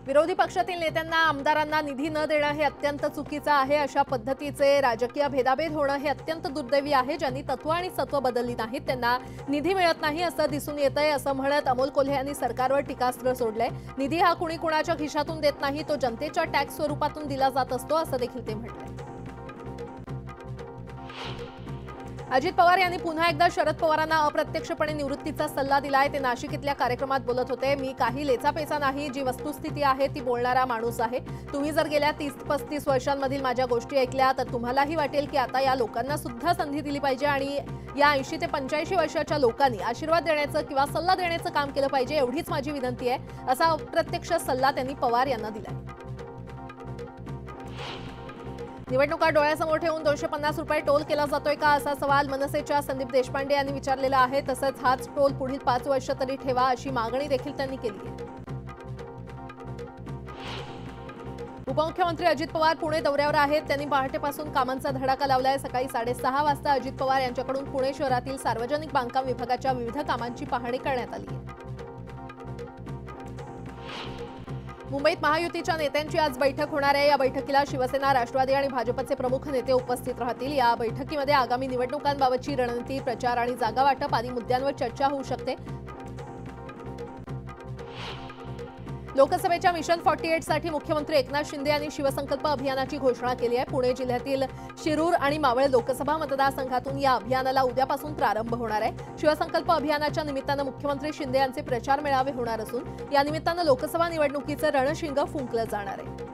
विरोधी पक्षातील नेत्यांना आमदारांना निधी न देणं हे अत्यंत चुकीचं आहे। अशा पद्धतीचे राजकीय भेदाभेद होणं हे अत्यंत दुर्दैवी आहे। ज्यांनी तत्व आणि सत्व बदलली नाहीत त्यांना निधी मिळत नाही असं दिसून येतंय, असं म्हणत अमोल कोल्हे यांनी सरकारवर टीकास्त्र सोडलंय। निधी हा कुणी कुणाच्या खिशातून देत नाही, तो जनतेच्या टॅक्स स्वरूपातून दिला जात असतो असं देखील ते म्हणाले। अजित पवार यांनी पुन्हा एकदा शरद पवारांना अप्रत्यक्षपणे निवृत्तीचा सल्ला दिलाय। ते नाशिक इथल्या कार्यक्रमात बोलत होते। मी काही लेचापेचा नाही, जी वस्तुस्थिती आहे ती बोलणारा माणूस आहे। तुम्ही जर गेल्या 30-35 वर्षांमधील माझ्या गोष्टी ऐकल्या तर तुम्हालाही वाटेल की आता या लोकांना सुद्धा संधी दिली पाहिजे आणि या 80 ते 85 वर्षाच्या लोकांनी आशीर्वाद देण्याचं किंवा सल्ला देण्याचं काम केलं पाहिजे, एवढीच माझी विनंती आहे, असा अप्रत्यक्ष सल्ला त्यांनी पवार यांना दिलाय। निवडणुका डोळ्यासमोर ठेवून 250 रुपये टोल केला जातोय का, असा सवाल मनसेच्या संदीप देशपांडे यांनी विचारलेला आहे। तसंच हाच टोल पुढील 5 वर्ष तरी ठेवा, अशी मागणी देखील त्यांनी केली आहे। उपमुख्यमंत्री अजित पवार पुणे दौऱ्यावर आहेत। त्यांनी पहाटेपासून कामांचा धडाका लावलाय। सकाळी 6:30 वाजता अजित पवार यांच्याकडून पुणे शहरातील सार्वजनिक बांधकाम विभागाच्या विविध कामांची पाहणी करण्यात आली आहे। मुंबईत महायुतीच्या नेत्यांची आज बैठक होणार आहे। या बैठकीला शिवसेना, राष्ट्रवादी आणि भाजपचे प्रमुख नेते उपस्थित राहतील। या बैठकीमध्ये आगामी निवडणुकांबाबतची रणनीती, प्रचार आणि जागा वाटप आदी मुद्द्यांवर चर्चा होऊ शकते। लोकसभेच्या मिशन 48 साठी मुख्यमंत्री एकनाथ शिंदे यांनी शिवसंकल्प अभियानाची घोषणा केली आहे। पुणे जिल्ह्यातील शिरूर आणि मावळ लोकसभा मतदारसंघातून या अभियानाला उद्यापासून प्रारंभ होणार आहे। शिवसंकल्प अभियानाच्या निमित्तानं मुख्यमंत्री शिंदे यांचे प्रचार मेळावे होणार असून या निमित्तानं लोकसभा निवडणुकीचं रणशिंग फुंकलं जाणार आहे।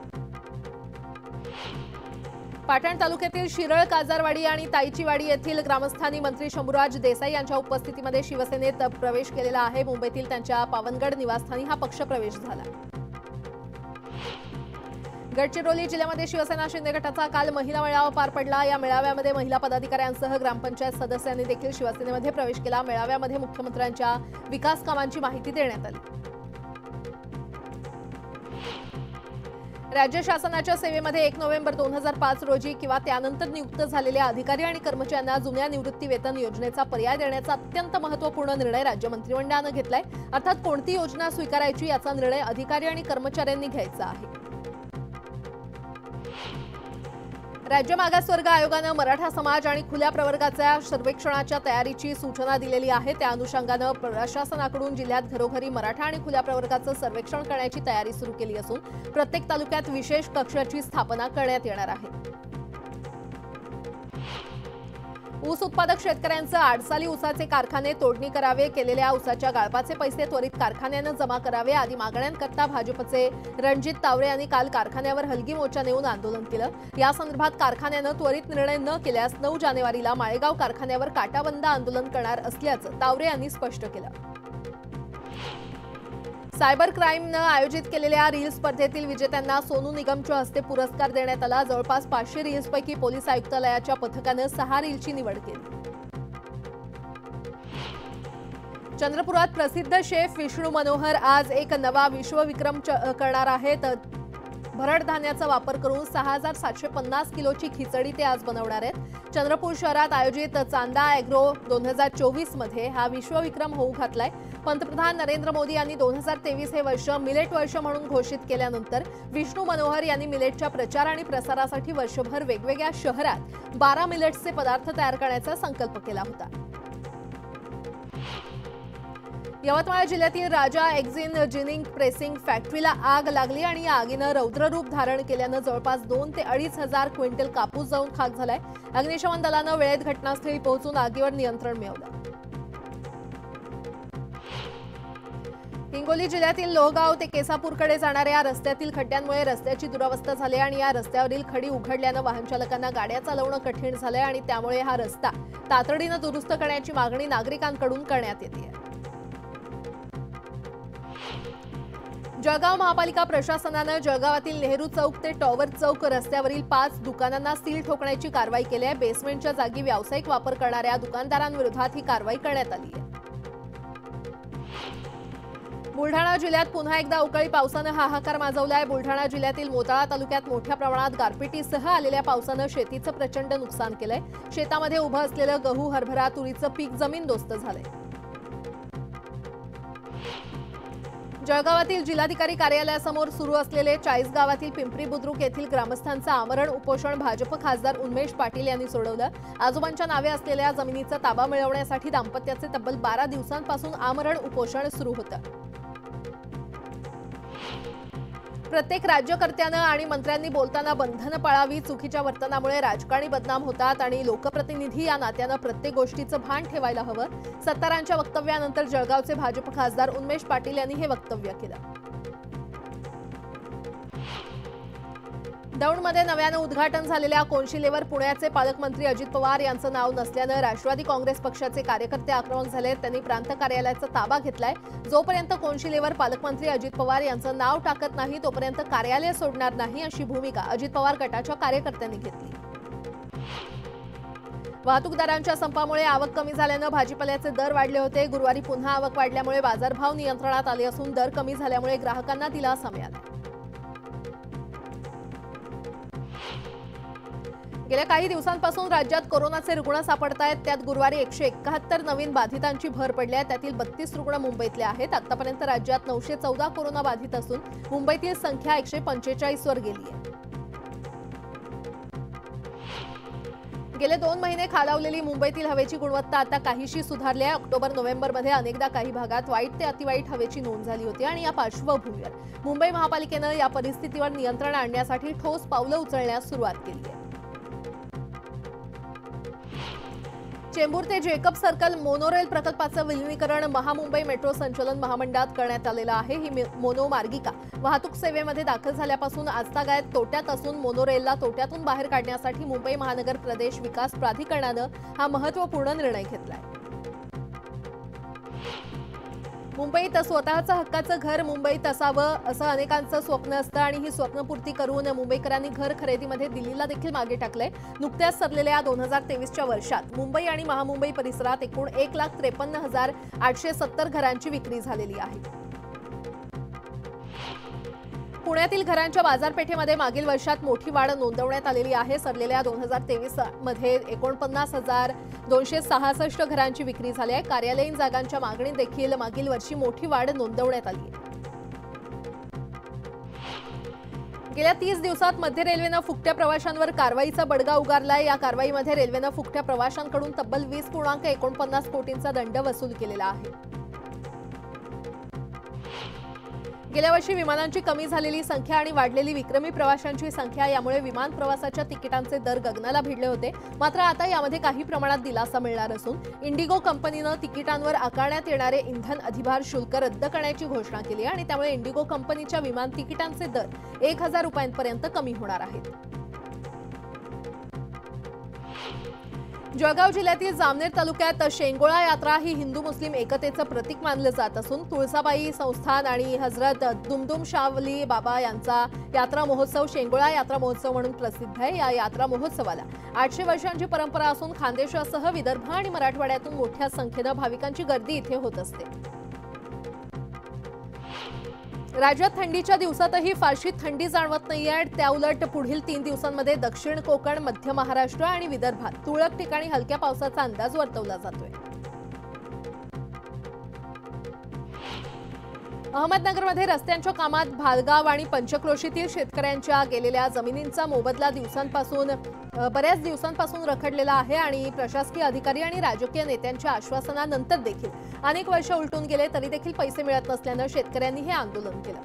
पाटण तालुक्यातील शिरळ, काजारवाडी आणि ताईचीवाडी येथील ग्रामस्थांनी मंत्री शंभूराज देसाई यांच्या उपस्थितीमध्ये शिवसेनेत प्रवेश केलेला आहे। मुंबईतील त्यांच्या पावनगड निवासस्थानी हा पक्ष प्रवेश झाला। गडचिरोली जिल्ह्यामध्ये शिवसेना शिंदे गटाचा काल महिला मेळावा पार पडला। या मेळाव्यामध्ये महिला पदाधिकाऱ्यांसह ग्रामपंचायत सदस्यांनी देखील शिवसेनेमध्ये प्रवेश केला। मेळाव्यामध्ये मुख्यमंत्र्यांच्या विकास कामांची माहिती देण्यात आली। राज्य शासनाच्या सेवेमध्ये 1 नोव्हेंबर 2005 रोजी किंवा त्यानंतर नियुक्त झालेल्या अधिकारी आणि कर्मचाऱ्यांना जुन्या निवृत्ती वेतन योजनेचा पर्याय देण्याचा अत्यंत महत्त्वपूर्ण निर्णय राज्य मंत्रिमंडळानं घेतलाय। अर्थात कोणती योजना स्वीकारायची याचा निर्णय अधिकारी आणि कर्मचाऱ्यांनी घ्यायचा आहे। राज्य मागासवर्ग आयोगानं मराठा समाज आणि खुल्या प्रवर्गाच्या सर्वेक्षणाच्या तयारीची सूचना दिलेली आहे। त्या अनुषंगानं प्रशासनाकडून जिल्ह्यात घरोघरी मराठा आणि खुल्या प्रवर्गाचं सर्वेक्षण करण्याची तयारी सुरू केली असून प्रत्येक तालुक्यात विशेष कक्षाची स्थापना करण्यात येणार आहे। ऊस उत्पादक शेतकऱ्यांचं आडसाली ऊसाचे कारखाने तोडणी करावे, केलेल्या ऊसाच्या गाळपाचे पैसे त्वरित कारखान्यानं जमा करावे आदी मागण्यांकरता भाजपचे रणजित तावरे यांनी काल कारखान्यावर हलगी मोर्चा नेऊन आंदोलन केलं। या संदर्भात कारखान्यानं त्वरित निर्णय न केल्यास 9 जानेवारीला माळेगाव कारखान्यावर काटाबंद आंदोलन करणार असल्याचं तावरे यांनी स्पष्ट केलं। सायबर क्राईमनं आयोजित केलेल्या रील स्पर्धेतील विजेत्यांना सोनू निगमच्या हस्ते पुरस्कार देण्यात आला। जवळपास 500 रील्सपैकी पोलीस आयुक्तालयाच्या पथकानं 6 रीलची निवड केली। चंद्रपुरात प्रसिद्ध शेफ विष्णू मनोहर आज एक नवा विश्वविक्रम करणार आहेत। भरड धान्याचा वापर करून 6750 किलोची खिचडी ते आज बनवणार आहेत। चंद्रपूर शहरात आयोजित चांदा ॲग्रो 2024 मध्ये हा विश्वविक्रम होऊ घातलाय। पंतप्रधान नरेंद्र मोदी यांनी 2023 हे वर्ष मिलेट वर्ष म्हणून घोषित केल्यानंतर विष्णू मनोहर यांनी मिलेटच्या प्रचार आणि प्रसारासाठी वर्षभर वेगवेगळ्या शहरात 12 मिलेट्सचे पदार्थ तयार करण्याचा संकल्प केला होता। यवतमाळ जिल्ह्यातील राजा एक्झिन जिनिंग प्रेसिंग फॅक्टरीला आग लागली आणि या आगीनं रौद्ररूप धारण केल्यानं जवळपास 2 ते 2.5 हजार क्विंटल कापूस जळून खाक झालाय। अग्निशमन दलानं वेळेत घटनास्थळी पोहोचून आगीवर नियंत्रण मिळवलं। हिंगोली जिल्ह्यातील लोहगाव ते केसापूरकडे जाणाऱ्या रस्त्यातील खड्ड्यांमुळे रस्त्याची दुरावस्था झाली आणि या रस्त्यावरील खडी उघडल्यानं वाहन चालकांना गाड्या चालवणं कठीण झालंय आणि त्यामुळे हा रस्ता तातडीनं दुरुस्त करण्याची मागणी नागरिकांकडून करण्यात येते। जळगाव महापालिका प्रशासनानं जळगावातील नेहरू चौक ते टॉवर चौक रस्त्यावरील 5 दुकानांना सील ठोकण्याची कारवाई केली आहे। बेसमेंटच्या जागी व्यावसायिक वापर करणाऱ्या दुकानदारांविरोधात ही कारवाई करण्यात आली आहे। बुलढाणा जिल्ह्यात पुन्हा एकदा अवकाळी पावसानं हाहाकार माजवलाय। बुलढाणा जिल्ह्यातील मोताळा तालुक्यात मोठ्या प्रमाणात गारपिटीसह आलेल्या पावसानं शेतीचं प्रचंड नुकसान केलंय। शेतामध्ये उभं असलेलं गहू, हरभरा, तुरीचं पीक जमीनदोस्त झालंय। जळगावातील जिल्हाधिकारी कार्यालयासमोर सुरू असलेले 40 गावातील पिंपरी बुद्रुक येथील ग्रामस्थांचं आमरण उपोषण भाजप खासदार उन्मेष पाटील यांनी सोडवलं। आजोबांच्या नावे असलेल्या जमिनीचा ताबा मिळवण्यासाठी दाम्पत्याचे तब्बल 12 दिवसांपासून आमरण उपोषण सुरू होतं। प्रत्येक राज्यकर्त्यानं आणि मंत्र्यांनी बोलताना बंधनं पाळावी। चुकीच्या वर्तनामुळे राजकारणी बदनाम होतात आणि लोकप्रतिनिधी या नात्यानं प्रत्येक गोष्टीचं भान ठेवायला हवं। सत्तारांच्या वक्तव्यानंतर जळगावचे भाजप खासदार उन्मेष पाटील यांनी हे वक्तव्य केलं। दौंडमध्ये नव्यानं उद्घाटन झालेल्या कोनशिलेवर पुण्याचे पालकमंत्री अजित पवार यांचं नाव नसल्यानं राष्ट्रवादी काँग्रेस पक्षाचे कार्यकर्ते आक्रमक झाले। त्यांनी प्रांत कार्यालयाचा ताबा घेतलाय। जोपर्यंत कोनशिलेवर पालकमंत्री अजित पवार यांचं नाव टाकत नाही तोपर्यंत कार्यालय सोडणार नाही अशी भूमिका अजित पवार गटाच्या कार्यकर्त्यांनी घेतली। वाहतूकदारांच्या संपामुळे आवक कमी झाल्यानं भाजीपाल्याचे दर वाढले होते। गुरुवारी पुन्हा आवक वाढल्यामुळे बाजारभाव नियंत्रणात आले असून दर कमी झाल्यामुळे ग्राहकांना दिलासा मिळाला। गेल्या काही दिवसांपासून राज्यात कोरोनाचे रुग्ण सापडतायत। त्यात गुरुवारी 171 नवीन बाधितांची भर पडली आहे। त्यातील 32 रुग्ण मुंबईतले आहेत। आतापर्यंत राज्यात 914 कोरोना बाधित असून मुंबईतील संख्या 145 वर गेली आहे। गेले 2 महिने खालावलेली मुंबईतील हवेची गुणवत्ता आता काहीशी सुधारली आहे। ऑक्टोबर-नोव्हेंबरमध्ये अनेकदा काही भागात वाईट ते अतिवाईट हवेची नोंद झाली होती आणि या पार्श्वभूमीवर मुंबई महापालिकेनं या परिस्थितीवर नियंत्रण आणण्यासाठी ठोस पावलं उचलण्यास सुरुवात केली आहे। चेंबूर ते जेकब सर्कल मोनोरेल प्रकल्पाचं विलीनीकरण महामुंबई मेट्रो संचलन महामंडळात करण्यात आलेलं आहे। ही मोनो मार्गिका वाहतूक सेवेमध्ये दाखल झाल्यापासून आजतागायत तोट्यात असून मोनोरेलला तोट्यातून बाहेर काढण्यासाठी मुंबई महानगर प्रदेश विकास प्राधिकरणानं हा महत्त्वपूर्ण निर्णय घेतलाय। मुंबईत स्वतःचं हक्काचं घर मुंबईत असावं असं अनेकांचं स्वप्न असतं आणि ही स्वप्नपूर्ती करून मुंबईकरांनी घर खरेदीमध्ये दिल्लीला देखील मागे टाकलंय। नुकत्याच सरलेल्या 2023च्या वर्षात मुंबई आणि महामुंबई परिसरात एकूण 1,53,870 घरांची विक्री झालेली आहे। पुण्यातील घरांच्या बाजारपेठेमध्ये मागील वर्षात मोठी वाढ नोंदवण्यात आलेली आहे। सरलेल्या 2023 मध्ये 49,266 घरांची विक्री झाली आहे। कार्यालयीन जागांच्या मागणीत देखील मागील वर्षी मोठी वाढ नोंदवण्यात आली आहे। गेल्या 30 दिवसात मध्य रेल्वेनं फुकट्या प्रवाशांवर कारवाईचा बडगा उगारलाय। या कारवाईमध्ये रेल्वेनं फुकट्या प्रवाशांकडून तब्बल 20.49 कोटींचा दंड वसूल केलेला आहे। गेल्या वर्षी विमानांची कमी झालेली संख्या आणि वाढलेली विक्रमी प्रवाशांची संख्या यामुळे विमान प्रवासाच्या तिकिटांचे दर गगनाला भिडले होते। मात्र आता यामध्ये काही प्रमाणात दिलासा मिळणार असून इंडिगो कंपनीनं तिकिटांवर आकारण्यात येणारे इंधन अधिभार शुल्क रद्द करण्याची घोषणा केली आहे आणि त्यामुळे इंडिगो कंपनीच्या विमान तिकिटांचे दर 1,000 रुपयांपर्यंत कमी होणार आहेत। जळगाव जिल्ह्यातील जामनेर तालुक्यात शेंगोळा यात्रा ही हिंदू मुस्लिम एकतेचं प्रतीक मानलं जात असून तुळसाबाई संस्थान आणि हजरत दुमदुम शावली बाबा यांचा यात्रा महोत्सव शेंगोळा यात्रा महोत्सव म्हणून प्रसिद्ध आहे। या यात्रा महोत्सवाला 800 वर्षांची परंपरा असून खानदेशासह विदर्भ आणि मराठवाड्यातून मोठ्या संख्येनं भाविकांची गर्दी इथे होत असते। राज्यात थंडीच्या दिवसातही फारशी थंडी जाणवत नाहीये। त्याउलट पुढील 3 दिवसांमध्ये दक्षिण कोकण, मध्य महाराष्ट्र आणि विदर्भात तुरळक ठिकाणी हलक्या पावसाचा अंदाज वर्तवला जातोय। अहमदनगरमध्ये रस्त्यांच्या कामात भालगाव आणि पंचक्रोशीतील शेतकऱ्यांच्या गेलेल्या जमिनींचा मोबदला बऱ्याच दिवसांपासून रखडलेला आहे आणि प्रशासकीय अधिकारी आणि राजकीय नेत्यांच्या आश्वासनानंतर देखील अनेक वर्ष उलटून गेले तरी देखील पैसे मिळत नसल्यानं शेतकऱ्यांनी हे आंदोलन केलं।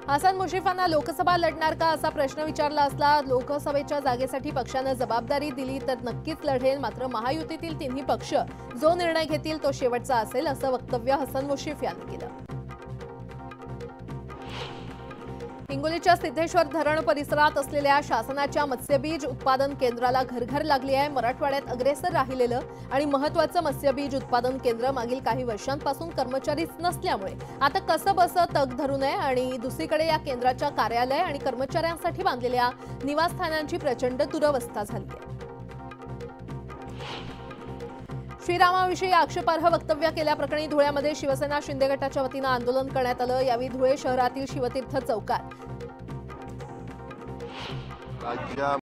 हसन मुश्रीफांना लोकसभा लढणार का असा प्रश्न विचारला असला लोकसभेच्या जागेसाठी पक्षानं जबाबदारी दिली तर नक्कीच लढेल। मात्र महायुतीतील तिन्ही पक्ष जो निर्णय घेतील तो शेवटचा असेल असं वक्तव्य हसन मुश्रीफ यांनी केलं। हिंगोलीच्या सिद्धेश्वर धरण परिसरात असलेल्या शासनाच्या मत्स्यबीज उत्पादन केंद्राला घरघर लागली आहे। मराठवाड्यात अग्रेसर राहिलेलं आणि महत्त्वाचं मत्स्यबीज उत्पादन केंद्र मागील काही वर्षांपासून कर्मचारीच नसल्यामुळे आता कसं बसं तग धरू नये आणि दुसरीकडे या केंद्राच्या कार्यालय आणि कर्मचाऱ्यांसाठी बांधलेल्या निवासस्थानांची प्रचंड दुरवस्था झाली आहे। श्रीरामाविषयी आक्षेपार्ह वक्तव्य केल्याप्रकरणी धुळ्यामध्ये शिवसेना शिंदे गटाच्या वतीनं आंदोलन करण्यात आलं। यावेळी धुळे शहरातील शिवतीर्थ चौकात